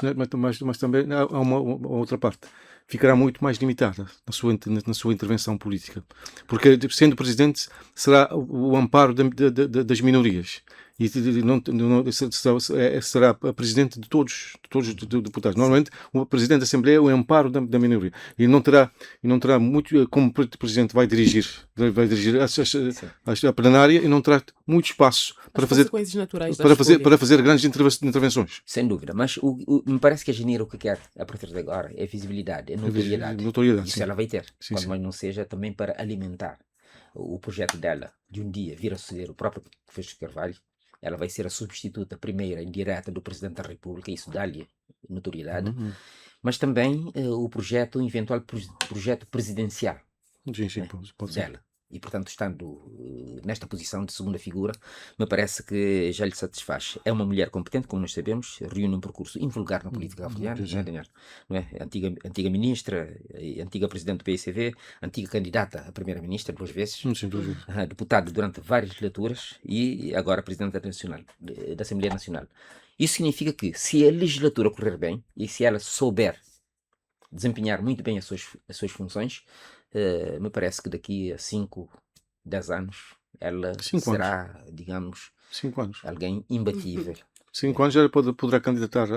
também há uma outra parte. Ficará muito mais limitada na sua intervenção política. Porque, sendo presidente, será o amparo das minorias. e será a presidente de todos os deputados. Normalmente, o presidente da Assembleia é o amparo da minoria. E não terá muito, como o presidente vai dirigir a plenária, e não terá muito espaço para fazer grandes intervenções. Sem dúvida, mas me parece que a Janira o que quer a partir de agora é visibilidade, é notoriedade. Isso sim. Ela vai ter, sim, quando mais não seja também para alimentar o projeto dela de um dia vir a suceder o próprio Francisco Carvalho. Ela vai ser a substituta primeira indireta do Presidente da República, isso dá-lhe notoriedade, mas também o eventual projeto presidencial Pode dela. ser. E, portanto, estando nesta posição de segunda figura, me parece que já lhe satisfaz. É uma mulher competente, como nós sabemos, reúne um percurso invulgar na política cabo-verdiana, não é, Daniel? Não é? Antiga ministra, antiga presidente do PICV, antiga candidata a primeira-ministra, 2 vezes, deputada durante várias legislaturas e agora presidente da Assembleia Nacional. Isso significa que, se a legislatura correr bem e se ela souber desempenhar muito bem as suas funções, me parece que daqui a 5, 10 anos ela será, digamos, 5 anos. Alguém imbatível. 5 anos já poderá candidatar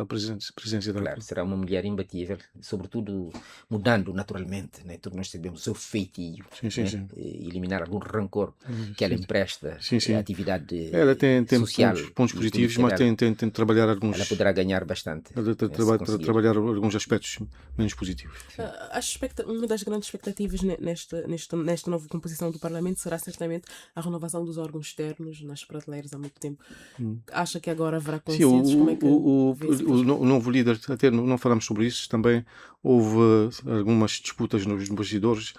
à presidência da Claro, será uma mulher imbatível, sobretudo mudando naturalmente, né? Tudo nós sabemos o seu feitio, sim. eliminar algum rancor que ela empresta à atividade ela tem social. Pontos positivos, mas tem de trabalhar alguns. Ela poderá ganhar bastante. Trabalhar alguns aspectos menos positivos. Uma das grandes expectativas nesta nova composição do Parlamento será certamente a renovação dos órgãos externos nas prateleiras há muito tempo. Acha que agora haverá consensos? O novo líder, até não falamos sobre isso, também houve algumas disputas nos bastidores,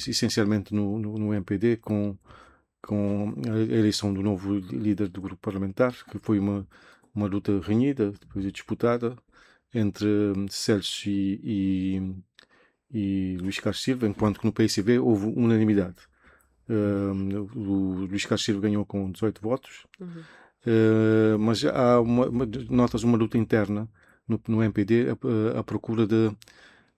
essencialmente no MPD, com a eleição do novo líder do grupo parlamentar, que foi uma luta renhida, depois disputada, entre Celso e Luís Carlos Silva, enquanto que no PICV houve unanimidade. O Luís Carlos Silva ganhou com 18 votos. Mas há notas uma luta interna no MPD à procura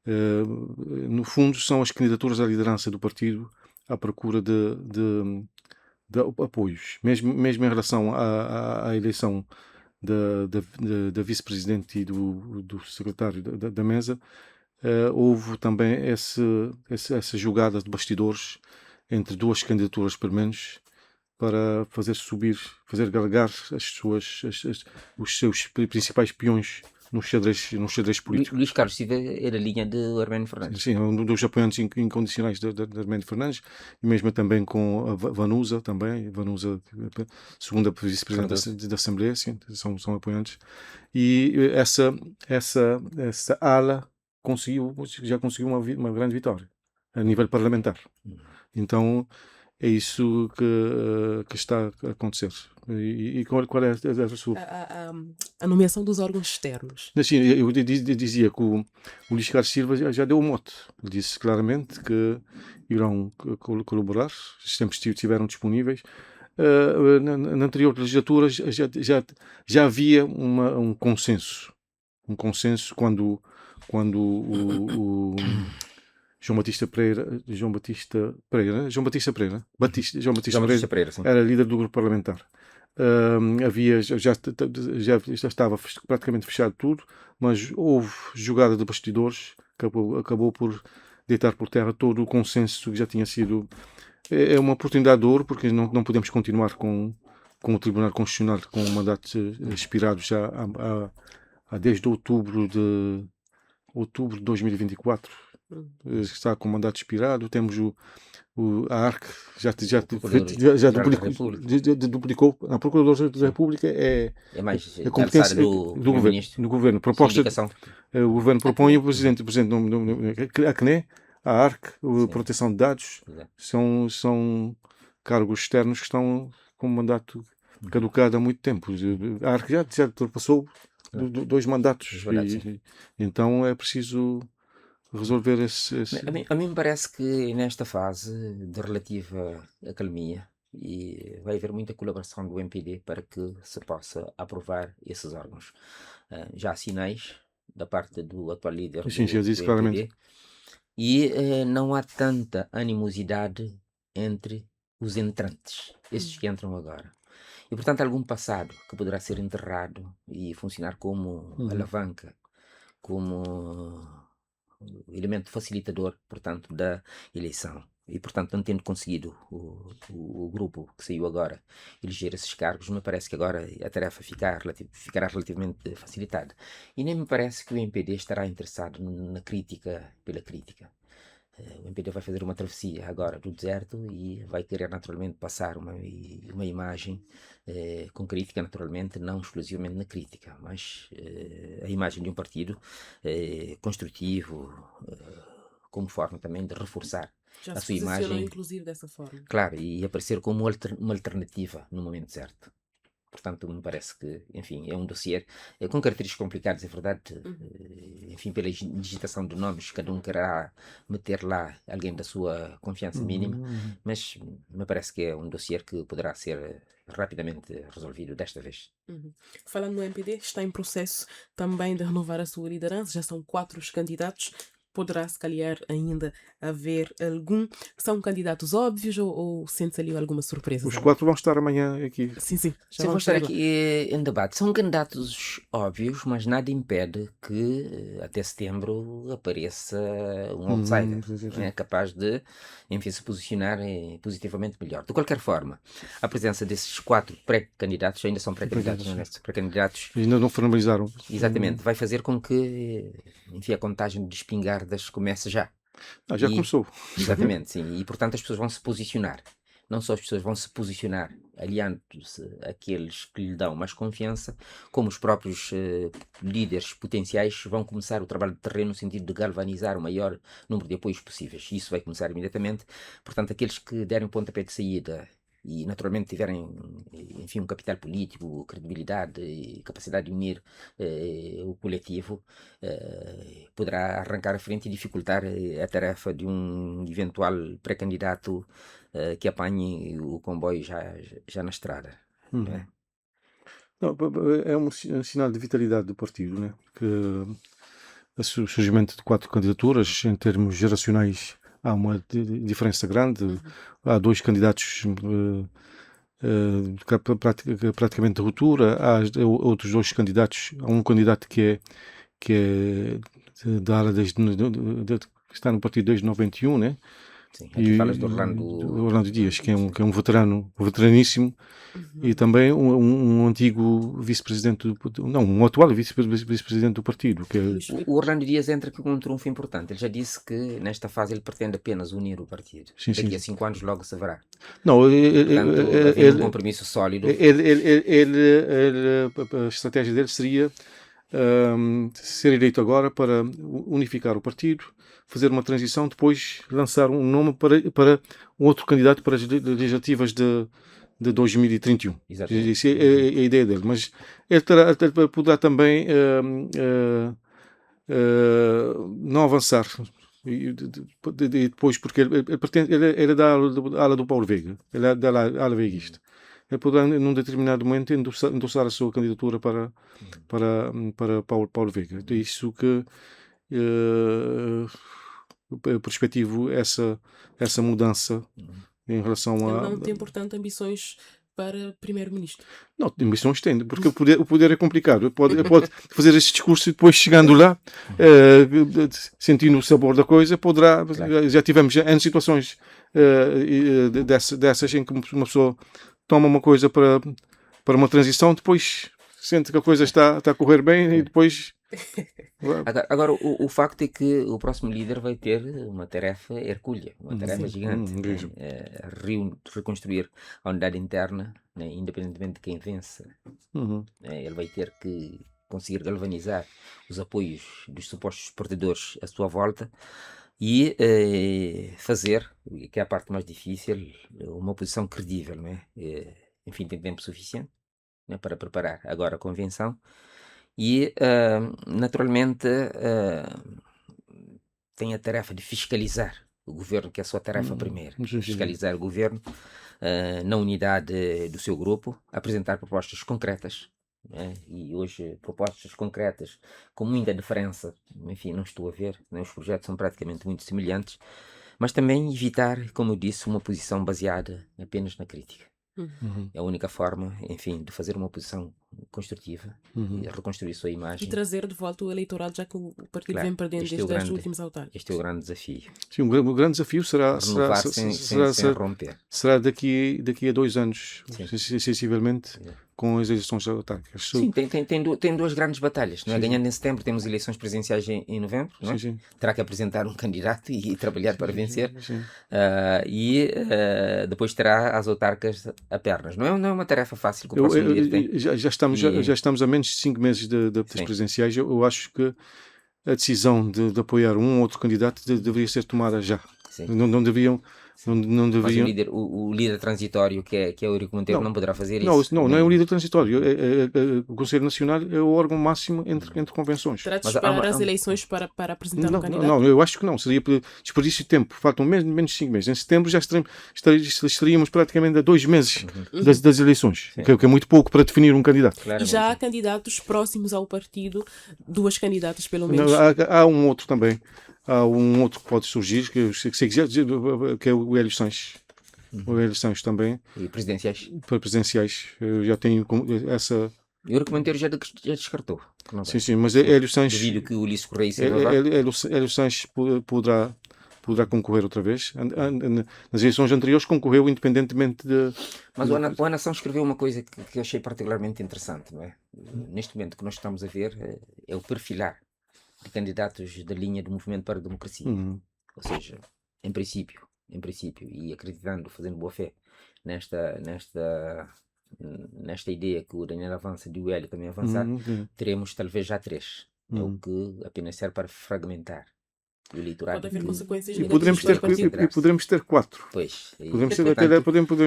no fundo são as candidaturas à liderança do partido à procura de apoios, mesmo em relação à eleição da vice-presidente e do secretário da mesa. Houve também essa jogada de bastidores entre 2 candidaturas pelo menos, para fazer galgar os seus principais peões no xadrez político. Luís Carlos Silva era a linha de Arménio Fernandes. Sim, um dos apoiantes incondicionais de Arménio Fernandes, e mesmo também com a Vanusa, segunda vice-presidente da Assembleia, sim, são apoiantes. E essa ala já conseguiu uma grande vitória a nível parlamentar. Então, é isso que está a acontecer. E qual é a sua? A nomeação dos órgãos externos. Assim, eu dizia que o Luís Carlos Silva já deu o mote. Ele disse claramente que irão colaborar, sempre estiveram disponíveis. Na anterior legislatura já havia um consenso. Um consenso quando o João Batista Pereira era líder do grupo parlamentar. Já estava praticamente fechado tudo, mas houve jogada de bastidores que acabou por deitar por terra todo o consenso que já tinha sido. É uma oportunidade de ouro, porque não podemos continuar com o Tribunal Constitucional com o mandato expirado já desde outubro de 2024. Está com o mandato expirado. Temos a ARC já duplicou. A Procuradora da República é mais a competência do governo. Proposta, o governo propõe, o presidente a CNE, a ARC, a proteção de dados, são cargos externos que estão com mandato caducado há muito tempo. A ARC já ultrapassou 2 mandatos. Então é preciso resolver esse... A mim me parece que nesta fase de relativa acalmia e vai haver muita colaboração do MPD para que se possa aprovar esses órgãos. Já há sinais da parte do atual líder do MPD, claramente. E não há tanta animosidade entre os entrantes, esses que entram agora. E, portanto, algum passado que poderá ser enterrado e funcionar como alavanca, como elemento facilitador, portanto, da eleição. E, portanto, não tendo conseguido o grupo que saiu agora eleger esses cargos, me parece que agora a tarefa ficará relativamente facilitada. E nem me parece que o MPD estará interessado na crítica pela crítica. O MPD vai fazer uma travessia agora do deserto e vai querer naturalmente passar uma imagem com crítica, naturalmente, não exclusivamente na crítica, mas a imagem de um partido construtivo, como forma também de reforçar Já a se sua posicionam, imagem, inclusive, dessa forma. claro, e aparecer como uma alternativa no momento certo. Portanto, me parece que, enfim, é um dossiê com características complicadas, é verdade. Enfim, pela digitação de nomes, cada um quererá meter lá alguém da sua confiança mínima, mas me parece que é um dossiê que poderá ser rapidamente resolvido desta vez. Falando no MPD, está em processo também de renovar a sua liderança, já são 4 os candidatos. Poderá, se calhar, ainda haver algum. São candidatos óbvios ou sente-se ali alguma surpresa? Os 4 vão estar amanhã aqui. Sim. Já Vou vamos estar ter lá. aqui em debate. São candidatos óbvios, mas nada impede que até setembro apareça um outsider, capaz de, enfim, se posicionar positivamente melhor. De qualquer forma, a presença desses 4 pré-candidatos, ainda são pré-candidatos, não é? Pré-candidatos, Ainda não formalizaram. exatamente, vai fazer com que, enfim, a contagem de espingardas comece já. Já começou. Exatamente, sim. E, portanto, as pessoas vão se posicionar. Não só as pessoas vão se posicionar aliando-se àqueles que lhe dão mais confiança, como os próprios líderes potenciais vão começar o trabalho de terreno no sentido de galvanizar o maior número de apoios possíveis. Isso vai começar imediatamente. Portanto, aqueles que derem pontapé de saída e naturalmente tiverem, enfim, um capital político, credibilidade e capacidade de unir o coletivo, poderá arrancar à frente e dificultar a tarefa de um eventual pré-candidato que apanhe o comboio já na estrada. Não é? Não, é um sinal de vitalidade do partido, né? Que o surgimento de 4 candidaturas, em termos geracionais, há uma diferença grande. Há 2 candidatos praticamente de ruptura. Há outros 2 candidatos. Há um candidato que é da área que está no partido desde 91, né? Sim, aqui falas do Orlando Dias, que é um veteraníssimo, e também um antigo vice-presidente, um atual vice-presidente do partido. Que é... O Orlando Dias entra com um trunfo importante. Ele já disse que nesta fase ele pretende apenas unir o partido. Daqui a 5 anos logo se verá. Não, Portanto, um compromisso sólido. A estratégia dele seria ser eleito agora para unificar o partido, fazer uma transição, depois lançar um nome para um outro candidato para as legislativas de 2031. Exatamente. Isso é a ideia dele. Mas ele poderá também não avançar. E depois, porque ele é da ala do Paulo Veiga, ele é da ala veiguista. Ele poderá, num determinado momento, endossar a sua candidatura para Paulo Veiga. É isso que perspectivo essa mudança em relação a... Ele não tem, portanto, ambições para primeiro-ministro. Não, ambições tem, porque o poder é complicado. Pode fazer esse discurso e depois, chegando lá, sentindo o sabor da coisa, poderá... Claro. Já tivemos em situações dessas em que uma pessoa toma uma coisa para uma transição, depois sente que a coisa está a correr bem e depois... Agora o facto é que o próximo líder vai ter uma tarefa hercúlea, uma tarefa gigante, reconstruir a unidade interna, né, independentemente de quem vence. Ele vai ter que conseguir galvanizar os apoios dos supostos portadores à sua volta e fazer, que é a parte mais difícil, uma oposição credível, né? Enfim, tem tempo suficiente, né, para preparar agora a convenção. E, naturalmente, tem a tarefa de fiscalizar o governo, que é a sua tarefa primeira. Fiscalizar o governo na unidade do seu grupo, apresentar propostas concretas, né? E hoje propostas concretas com muita diferença, enfim, não estou a ver, né? Os projetos são praticamente muito semelhantes, mas também evitar, como eu disse, uma posição baseada apenas na crítica. É a única forma, enfim, de fazer uma oposição construtiva e reconstruir sua imagem. E trazer de volta o eleitorado, já que o partido Claro, vem perdendo este é desde o as grande- últimas autárquicas. Este é o grande desafio. Sim, o grande desafio será Renovar sem romper. será daqui a 2 anos, Sim. sensivelmente, com as eleições autárquicas. Sim, tem duas grandes batalhas. Não é? Ganhando em setembro, temos eleições presidenciais em novembro. Não é? Sim. Terá que apresentar um candidato e trabalhar para vencer. Sim. Depois terá as autarcas a pernas. Não é uma tarefa fácil que o próximo líder tem. Já estamos a menos de 5 meses das Sim. presidenciais. Eu acho que a decisão de apoiar um ou outro candidato deveria ser tomada já. Sim. Não deviam. Não Mas deviam. o líder transitório, que é o Eurico Monteiro, não poderá fazer isso. Não é um líder transitório. O Conselho Nacional é o órgão máximo entre convenções. Terá de Mas esperar as eleições para apresentar um candidato? Não, eu acho que não. Seria desperdício de tempo. Faltam menos de 5 meses. Em setembro já estaríamos praticamente a 2 meses das eleições, que é muito pouco para definir um candidato. E já há candidatos próximos ao partido, 2 candidatas pelo menos. Há um outro também. Há um outro que pode surgir, que é o Hélio Sanches. O Hélio Sanches também. E presidenciais. Para presidenciais. Eu já tenho essa. O Eurico Monteiro já descartou. Não vai. Sim, mas Hélio Sanches. Devido que o Ulisses Correia se renovar. Hélio Sanches poderá concorrer outra vez. Nas eleições anteriores concorreu independentemente de... Mas o A Nação escreveu uma coisa que eu achei particularmente interessante, não é? Neste momento que nós estamos a ver é o perfilar de candidatos da linha do Movimento para a Democracia. Ou seja, em princípio, e acreditando, fazendo boa fé nesta ideia que o Daniel avança e o Hélio também avançar, teremos talvez já 3. É o que apenas serve para fragmentar o eleitorado. Pode haver consequências E poderemos ter 4. Pois. Podemos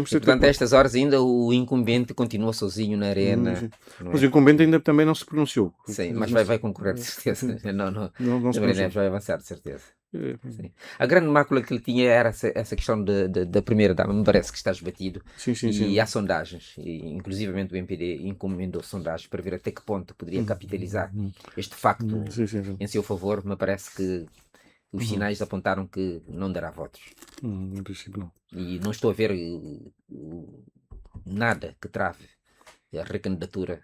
ter portanto, a estas horas ainda o incumbente continua sozinho na arena. Mas o incumbente ainda também não se pronunciou. Sim, mas vai concorrer de certeza. Não se pronunciou. vai avançar de certeza. Sim. A grande mácula que ele tinha era essa questão da primeira-dama. Me parece que está esbatido. Sim. Há sondagens, inclusivamente o MPD encomendou sondagens para ver até que ponto poderia capitalizar este facto em seu favor. Me parece que os sinais apontaram que não dará votos. Em princípio não. E não estou a ver nada que trave a recandidatura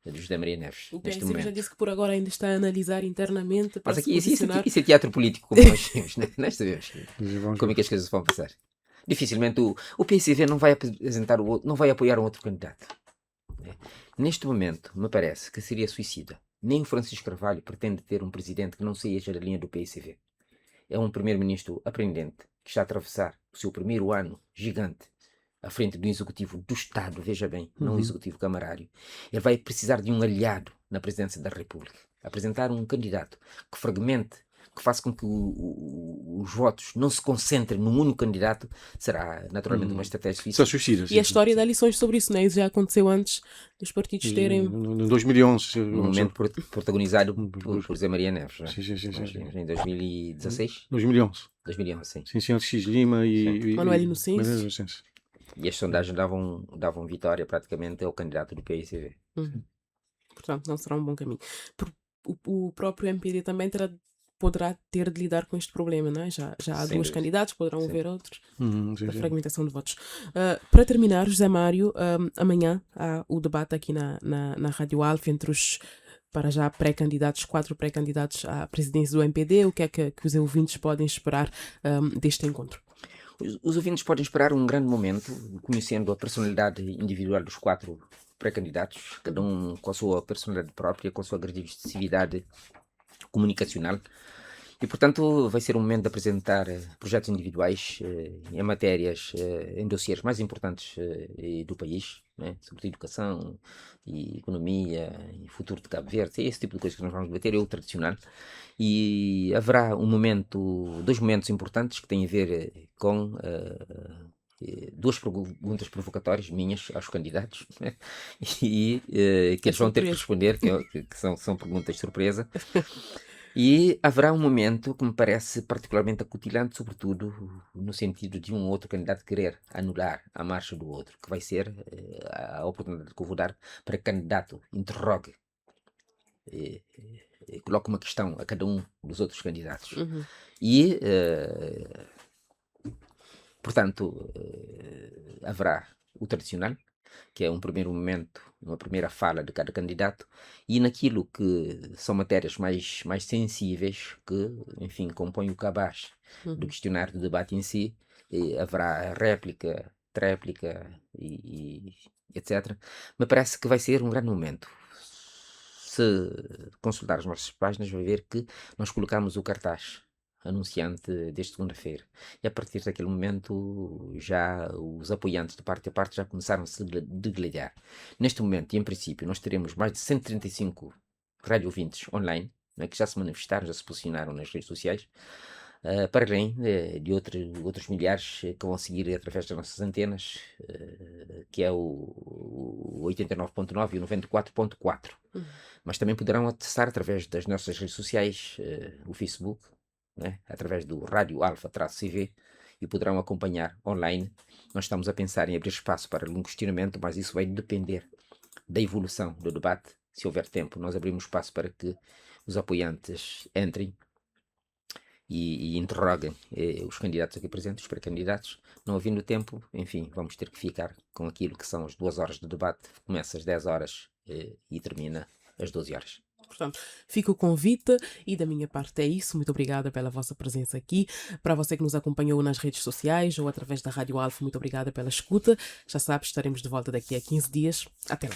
de José Maria Neves. O neste PSV momento. já disse que por agora ainda está a analisar internamente para Mas se aqui posicionar. isso é teatro político, como nós temos, né? Nós sabemos como é que as coisas vão passar. Dificilmente o PSV não vai apresentar não vai apoiar um outro candidato. Né? Neste momento, me parece que seria suicida. Nem o Francisco Carvalho pretende ter um presidente que não seja da linha do PSV. É um primeiro-ministro aprendente que está a atravessar o seu primeiro ano gigante à frente do executivo do Estado, veja bem, não o executivo camarário. Ele vai precisar de um aliado na presidência da República. Apresentar um candidato que fragmente, que faça com que os votos não se concentrem num único candidato, será naturalmente uma estratégia São difícil. suicidas. E a história dá lições sobre isso, não é? Isso já aconteceu antes dos partidos terem... Em 2011. Um momento protagonizado por José Maria Neves. Não é? Sim. Em 2016? 2011. 2011, sim. Sim, X Lima e Manuel Inocêncio. E as sondagens davam vitória praticamente ao candidato do PSV. Portanto, não será um bom caminho. O próprio MPD também poderá ter de lidar com este problema, não é? Já há 2 candidatos, poderão haver outros. Da fragmentação de votos. Para terminar, José Mário, amanhã há o debate aqui na Rádio Alfa entre os, para já, pré-candidatos, 4 pré-candidatos à presidência do MPD. O que é que os ouvintes podem esperar deste encontro? Os ouvintes podem esperar um grande momento, conhecendo a personalidade individual dos 4 pré-candidatos, cada um com a sua personalidade própria, com a sua agressividade comunicacional. E, portanto, vai ser um momento de apresentar projetos individuais em matérias, em dossiês mais importantes do país, né? Sobretudo educação, e economia, e futuro de Cabo Verde, esse tipo de coisas que nós vamos debater é o tradicional. E haverá 2 momentos importantes que têm a ver com 2 perguntas provocatórias minhas aos candidatos, né? E que eles vão ter que responder, que são perguntas de surpresa. E haverá um momento que me parece particularmente acutilante, sobretudo no sentido de um outro candidato querer anular a marcha do outro, que vai ser a oportunidade que eu vou dar para que o candidato interrogue, coloque uma questão a cada um dos outros candidatos. Portanto, haverá o tradicional, que é um primeiro momento, uma primeira fala de cada candidato, e naquilo que são matérias mais sensíveis, que, enfim, compõem o cabaz do questionário do debate em si, haverá réplica, tréplica e etc. Me parece que vai ser um grande momento. Se consultar as nossas páginas, vai ver que nós colocamos o cartaz anunciante desde segunda-feira. E a partir daquele momento, já os apoiantes de parte a parte já começaram a se degladiar. Neste momento, e em princípio, nós teremos mais de 135 rádio ouvintes online, né, que já se manifestaram, já se posicionaram nas redes sociais, para além de outros milhares que vão seguir através das nossas antenas, que é o 89.9 e o 94.4. Mas também poderão acessar através das nossas redes sociais, o Facebook, né, através do Rádio Alfa-CV, e poderão acompanhar online. Nós estamos a pensar em abrir espaço para algum questionamento, mas isso vai depender da evolução do debate. Se houver tempo, nós abrimos espaço para que os apoiantes entrem e interroguem os candidatos aqui presentes, os pré-candidatos. Não havendo tempo, enfim, vamos ter que ficar com aquilo que são as 2 horas de debate. Começa às 10 horas e termina às 12 horas. Portanto, fica o convite e da minha parte é isso. Muito obrigada pela vossa presença aqui. Para você que nos acompanhou nas redes sociais ou através da Rádio Alfa, muito obrigada pela escuta. Já sabe, estaremos de volta daqui a 15 dias. Até lá.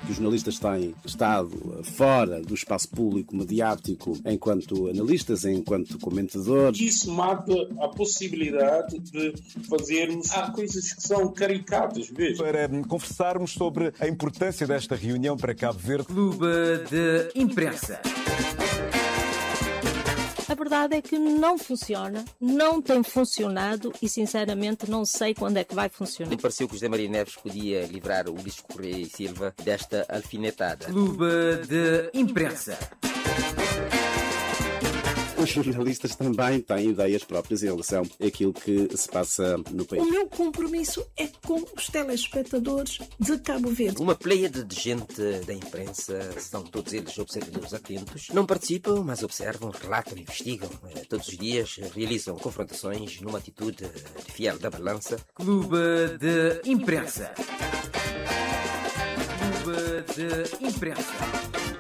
Os jornalistas têm estado fora do espaço público mediático enquanto analistas, enquanto comentadores. Isso mata a possibilidade de fazermos coisas que são caricatas mesmo. Para conversarmos sobre a importância desta reunião para Cabo Verde. Clube de Imprensa. A verdade é que não funciona, não tem funcionado e, sinceramente, não sei quando é que vai funcionar. Me pareceu que José Maria Neves podia livrar o Ulisses Correia e Silva desta alfinetada. Clube de Imprensa. Os jornalistas também têm ideias próprias em relação àquilo que se passa no país. O meu compromisso é com os telespectadores de Cabo Verde. Uma pleiade de gente da imprensa, são todos eles observadores atentos, não participam, mas observam, relatam, investigam todos os dias, realizam confrontações numa atitude de fiel da balança. Clube de Imprensa. Clube de Imprensa.